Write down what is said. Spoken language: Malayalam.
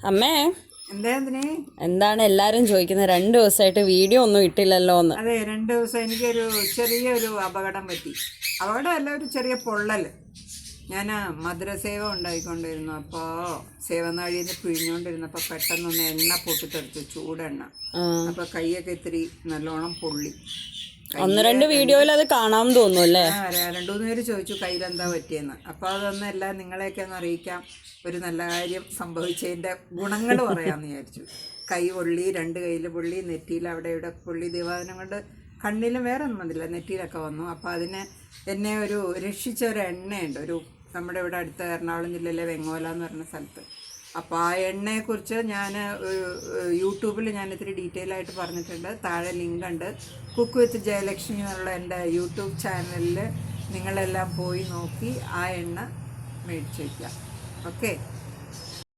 അമ്മേ, എന്താ എന്താണ് എല്ലാരും ചോദിക്കുന്നത്? 2 ദിവസമായിട്ട് വീഡിയോ ഒന്നും ഇട്ടില്ലല്ലോ എന്ന്. അതെ, 2 ദിവസം എനിക്കൊരു ചെറിയൊരു അപകടം പറ്റി. അപകടമല്ല, ഒരു ചെറിയ പൊള്ളൽ. ഞാൻ മധുരസേവ ഉണ്ടായിക്കൊണ്ടിരുന്നു. അപ്പോൾ സേവനാഴിയിൽ നിന്ന് പിഴിഞ്ഞുകൊണ്ടിരുന്നപ്പോൾ പെട്ടെന്നൊന്ന് എണ്ണ പൊട്ടിത്തെറിച്ചു, ചൂടെണ്ണ. അപ്പോൾ കൈയൊക്കെ ഇത്തിരി നല്ലോണം പൊള്ളി. 1-2 വീഡിയോയിൽ അത് കാണാമെന്ന് തോന്നുന്നു അല്ലേ? 2-3 പേര് ചോദിച്ചു കയ്യിലെന്താ പറ്റിയെന്ന്. അപ്പോൾ അതൊന്നല്ല, നിങ്ങളെയൊക്കെ ഒന്ന് അറിയിക്കാം. ഒരു നല്ല കാര്യം സംഭവിച്ചതിൻ്റെ ഗുണങ്ങൾ പറയാമെന്ന് വിചാരിച്ചു. കൈ പൊള്ളി, 2 കയ്യിൽ പൊള്ളി, നെറ്റിയിൽ അവിടെ ഇവിടെ പൊള്ളി. ദൈവാദിനം കൊണ്ട് കണ്ണിലും വേറെ ഒന്നും വന്നില്ല, നെറ്റിയിലൊക്കെ വന്നു. അപ്പോൾ എന്നെ ഒരു രക്ഷിച്ച ഒരു എണ്ണയുണ്ട്, നമ്മുടെ ഇവിടെ അടുത്ത എറണാകുളം ജില്ലയിലെ വെങ്ങോല എന്ന് പറഞ്ഞ സ്ഥലത്ത്. അപ്പോൾ ആ എണ്ണയെക്കുറിച്ച് ഞാൻ യൂട്യൂബിൽ ഞാൻ ഇത്തിരി ഡീറ്റെയിൽ ആയിട്ട് പറഞ്ഞിട്ടുണ്ട്. താഴെ ലിങ്ക് ഉണ്ട്. കുക്ക് വിത്ത് ജയലക്ഷ്മി എന്നുള്ള എൻ്റെ യൂട്യൂബ് ചാനലിൽ നിങ്ങളെല്ലാം പോയി നോക്കി ആ എണ്ണ മേടിച്ച് വയ്ക്കാം. ഓക്കെ.